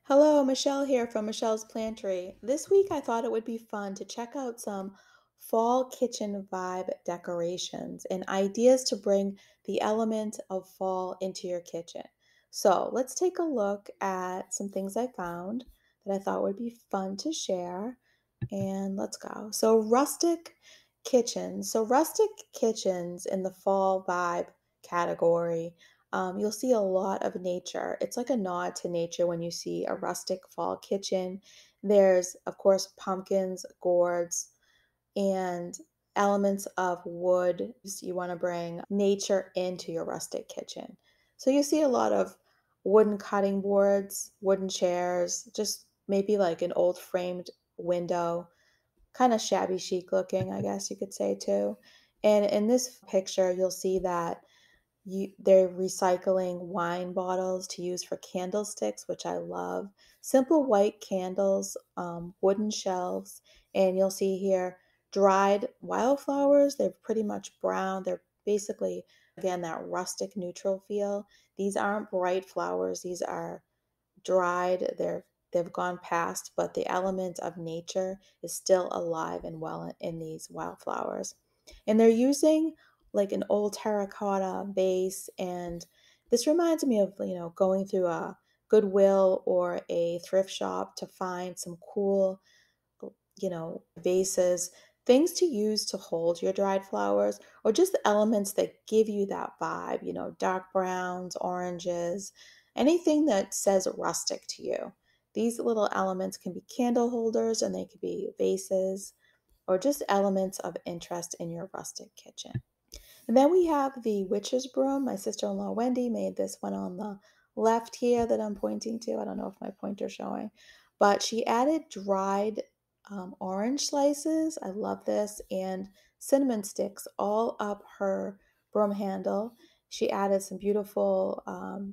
Hello, Michelle here from Michelle's Plantry. This week I thought it would be fun to check out some fall kitchen vibe decorations and ideas to bring the element of fall into your kitchen. So let's take a look at some things I found that I thought would be fun to share. And let's go. Rustic kitchens. So rustic kitchens in the fall vibe category, you'll see a lot of nature. It's like a nod to nature when you see a rustic fall kitchen. There's, of course, pumpkins, gourds, and elements of wood. You want to bring nature into your rustic kitchen. So you see a lot of wooden cutting boards, wooden chairs, just maybe like an old framed window, kind of shabby chic looking, I guess you could say too. And in this picture, you'll see that they're recycling wine bottles to use for candlesticks, which I love. Simple white candles, wooden shelves, and you'll see here dried wildflowers. They're pretty much brown. They're basically, again, that rustic neutral feel. These aren't bright flowers. These are dried. They've gone past, but the element of nature is still alive and well in these wildflowers. And they're using like an old terracotta vase, and this reminds me of, going through a Goodwill or a thrift shop to find some cool, vases, things to use to hold your dried flowers, or just elements that give you that vibe, dark browns, oranges, anything that says rustic to you. These little elements can be candle holders and they could be vases or just elements of interest in your rustic kitchen. And then we have the witch's broom. My sister-in-law Wendy made this one on the left here that I'm pointing to. I don't know if my pointer's showing, but she added dried orange slices. I love this, and cinnamon sticks all up her broom handle. She added some beautiful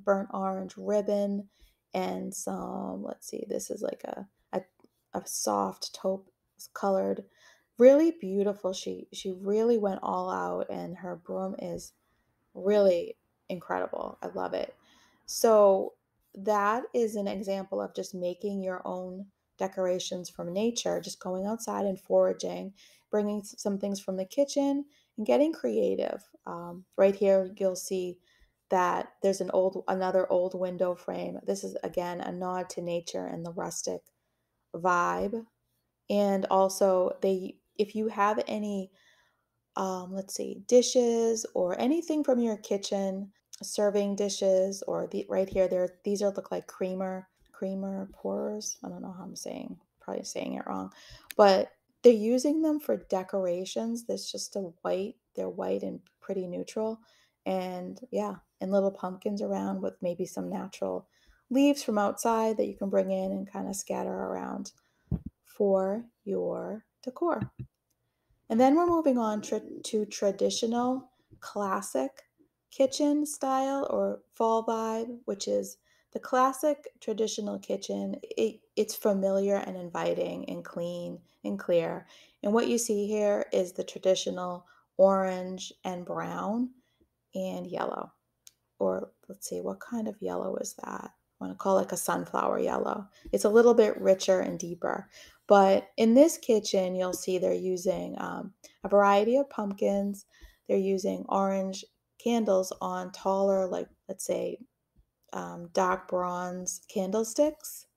burnt orange ribbon and some, let's see, this is like a soft taupe colored, really beautiful. She really went all out, and her broom is really incredible. I love it. So that is an example of just making your own decorations from nature, just going outside and foraging, bringing some things from the kitchen and getting creative. Right here, you'll see that there's another old window frame. This is again a nod to nature and the rustic vibe. And also, if you have any, let's see, dishes or anything from your kitchen, serving dishes, or right here, these are look like creamer pourers. I don't know how I'm saying, probably saying it wrong, but they're using them for decorations. There's just they're white and pretty neutral, and yeah, and little pumpkins around with maybe some natural leaves from outside that you can bring in and kind of scatter around for your decor. And then we're moving on to traditional classic kitchen style or fall vibe, which is the classic traditional kitchen. It's familiar and inviting and clean and clear. And what you see here is the traditional orange and brown and yellow. Or let's see, what kind of yellow is that? I want to call it like a sunflower yellow. It's a little bit richer and deeper. But in this kitchen, you'll see they're using a variety of pumpkins. They're using orange candles on taller, like let's say dark bronze candlesticks.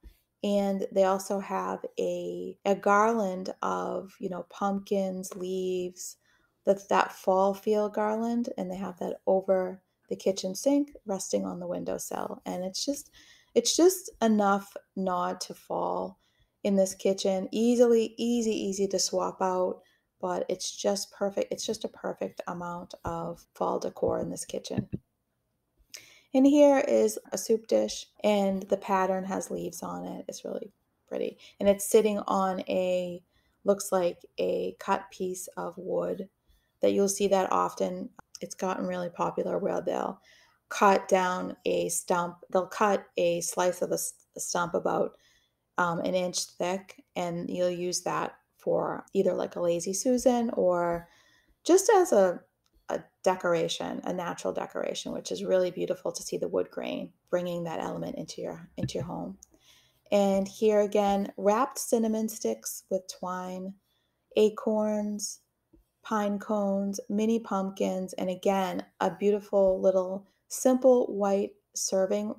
And they also have a garland of, pumpkins, leaves, that fall feel garland. And they have that over the kitchen sink resting on the windowsill. And it's just enough nod to fall in this kitchen. Easy to swap out, but it's just perfect. It's just a perfect amount of fall decor in this kitchen. And here is a soup dish, and the pattern has leaves on it. It's really pretty. And it's sitting on looks like a cut piece of wood that you'll see that often. It's gotten really popular where they'll cut down a stump. They'll cut a slice of a stump about an inch thick, and you'll use that for either like a lazy Susan or just as a decoration, a natural decoration, which is really beautiful to see the wood grain bringing that element into your home. And here again, wrapped cinnamon sticks with twine, acorns, pine cones, mini pumpkins, and again, a beautiful little simple white serving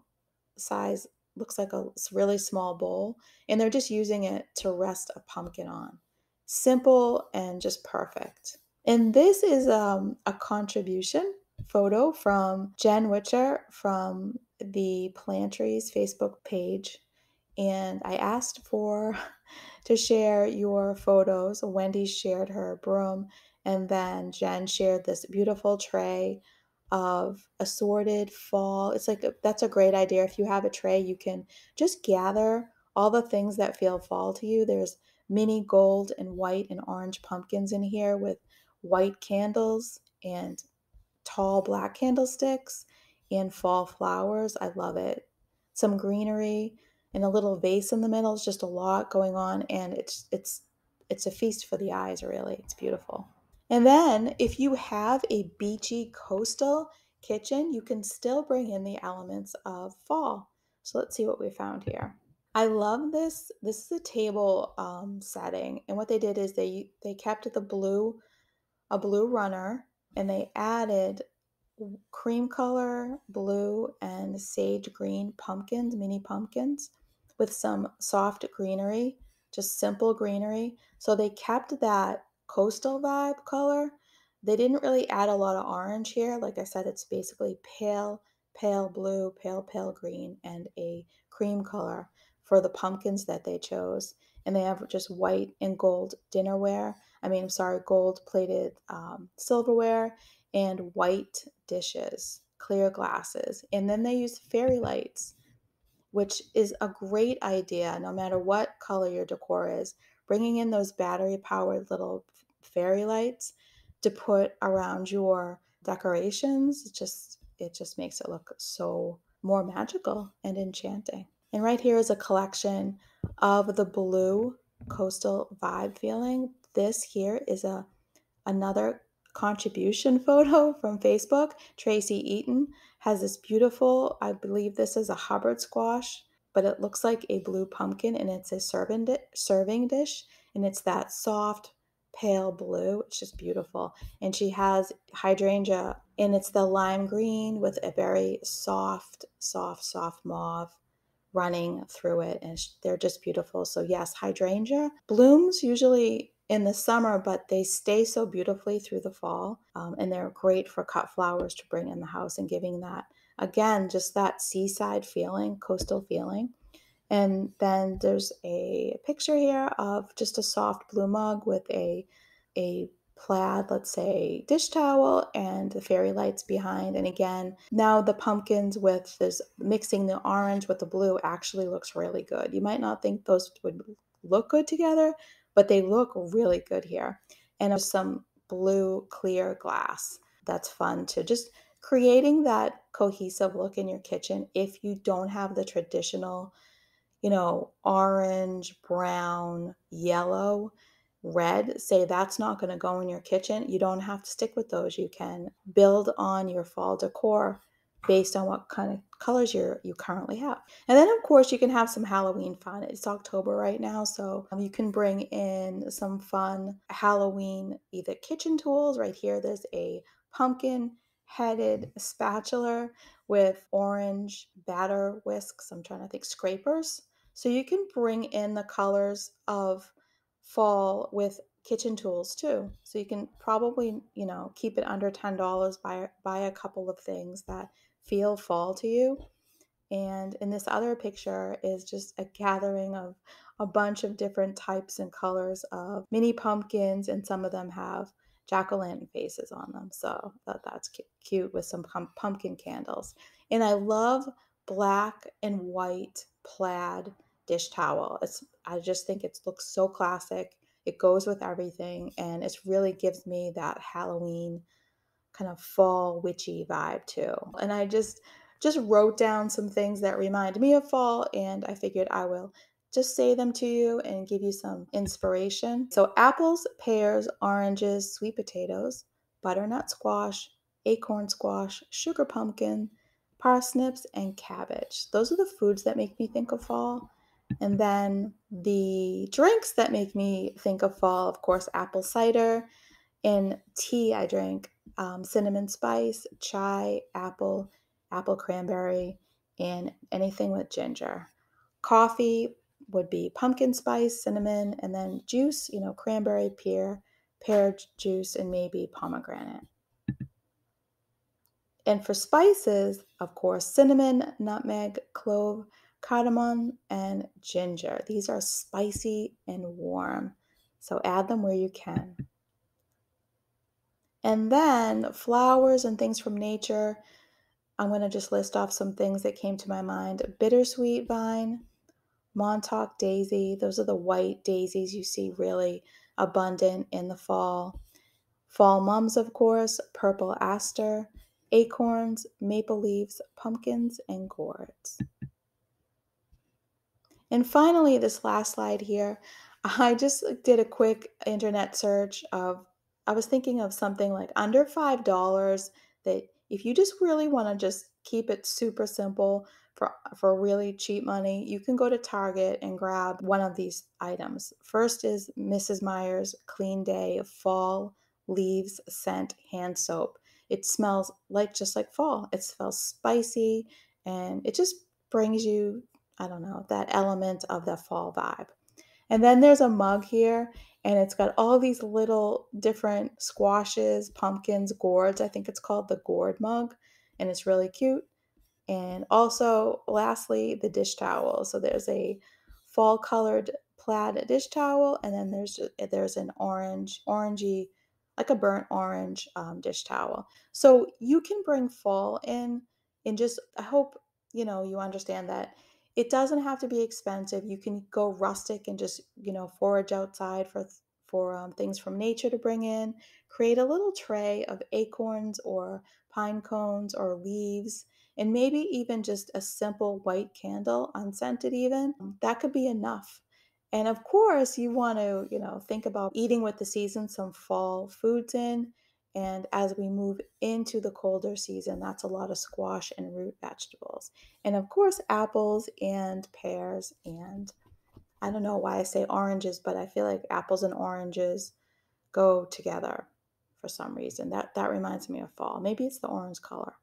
size, looks like a really small bowl. And they're just using it to rest a pumpkin on. Simple and just perfect. And this is a contribution photo from Jen Witcher from the Plantries Facebook page. And I asked for to share your photos. Wendy shared her broom, and then Jen shared this beautiful tray of assorted fall. It's like that's a great idea. If you have a tray, you can just gather all the things that feel fall to you. There's mini gold and white and orange pumpkins in here with white candles and tall black candlesticks and fall flowers. I love it. Some greenery and a little vase in the middle is just a lot going on, and it's a feast for the eyes, really. It's beautiful. And then if you have a beachy coastal kitchen, you can still bring in the elements of fall. So let's see what we found here. I love this. This is a table setting, and what they did is they kept a blue runner, and they added cream color, blue, and sage green pumpkins, mini pumpkins, with some soft greenery, just simple greenery. So they kept that coastal vibe color. They didn't really add a lot of orange here. Like I said, it's basically pale blue, pale green, and a cream color for the pumpkins that they chose. And they have just white and gold dinnerware. I'm sorry, gold plated silverware and white dishes, clear glasses. And then they use fairy lights, which is a great idea no matter what color your decor is. Bringing in those battery powered little fairy lights to put around your decorations, it just makes it look so more magical and enchanting. And right here is a collection of the blue coastal vibe feeling. This here is another contribution photo from Facebook. Tracy Eaton has this beautiful, I believe this is a Hubbard squash, but it looks like a blue pumpkin, and it's a serving dish, and it's that soft pale blue. It's just beautiful. And she has hydrangea, and it's the lime green with a very soft mauve running through it, and they're just beautiful. So yes, hydrangea blooms usually in the summer, but they stay so beautifully through the fall, and they're great for cut flowers to bring in the house and giving that, again, just that seaside feeling, coastal feeling. And then there's a picture here of just a soft blue mug with a plaid, let's say, dish towel and the fairy lights behind. And again, now the pumpkins with this mixing the orange with the blue actually looks really good. You might not think those would look good together, but they look really good here. And there's some blue clear glass. That's fun to just creating that cohesive look in your kitchen if you don't have the traditional, orange, brown, yellow, red. Say that's not going to go in your kitchen. You don't have to stick with those. You can build on your fall decor based on what kind of colors you currently have. And then, of course, you can have some Halloween fun. It's October right now, so you can bring in some fun Halloween either kitchen tools. Right here, there's a pumpkin headed spatula with orange batter whisks. I'm trying to think, scrapers. So you can bring in the colors of fall with kitchen tools too. So you can probably, keep it under $10, buy a couple of things that feel fall to you. And in this other picture is just a gathering of a bunch of different types and colors of mini pumpkins, and some of them have jack-o'-lantern faces on them. So that's cute with some pumpkin candles. And I love black and white plaid dish towel. I just think it looks so classic. It goes with everything, and it really gives me that Halloween kind of fall witchy vibe too. And I just wrote down some things that remind me of fall, and I figured I will just say them to you and give you some inspiration. So apples, pears, oranges, sweet potatoes, butternut squash, acorn squash, sugar pumpkin, parsnips, and cabbage. Those are the foods that make me think of fall. And then the drinks that make me think of fall, of course, apple cider. In tea, I drink cinnamon spice, chai, apple cranberry, and anything with ginger. Coffee would be pumpkin spice, cinnamon, and then juice, cranberry, pear juice, and maybe pomegranate. And for spices, of course, cinnamon, nutmeg, clove, cardamom, and ginger. These are spicy and warm, so add them where you can. And then flowers and things from nature. I'm going to just list off some things that came to my mind. Bittersweet vine, Montauk daisy. Those are the white daisies you see really abundant in the fall. Fall mums, of course, purple aster, acorns, maple leaves, pumpkins, and gourds. And finally, this last slide here, I just did a quick internet search I was thinking of something like under $5 that if you just really want to just keep it super simple for really cheap money, you can go to Target and grab one of these items. First is Mrs. Meyer's Clean Day Fall Leaves Scent Hand Soap. It smells like just like fall. It smells spicy and it just brings you, I don't know, that element of the fall vibe. And then there's a mug here, and it's got all these little different squashes, pumpkins, gourds. I think it's called the gourd mug, and it's really cute. And also, lastly, the dish towel. So there's a fall colored plaid dish towel, and then there's an orangey, like a burnt orange dish towel. So you can bring fall in, and just I hope you understand that it doesn't have to be expensive. You can go rustic and just forage outside for things from nature to bring in. Create a little tray of acorns or pine cones or leaves and maybe even just a simple white candle, unscented even, that could be enough. And of course, you want to, think about eating with the season, some fall foods in. And as we move into the colder season, that's a lot of squash and root vegetables. And of course, apples and pears. And I don't know why I say oranges, but I feel like apples and oranges go together for some reason. That reminds me of fall. Maybe it's the orange color.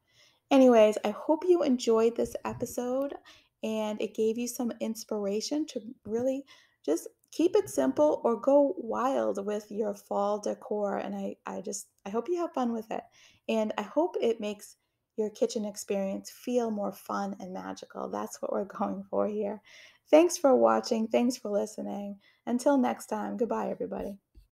Anyways, I hope you enjoyed this episode and it gave you some inspiration to really just keep it simple or go wild with your fall decor. And I hope you have fun with it. And I hope it makes your kitchen experience feel more fun and magical. That's what we're going for here. Thanks for watching. Thanks for listening. Until next time, goodbye, everybody.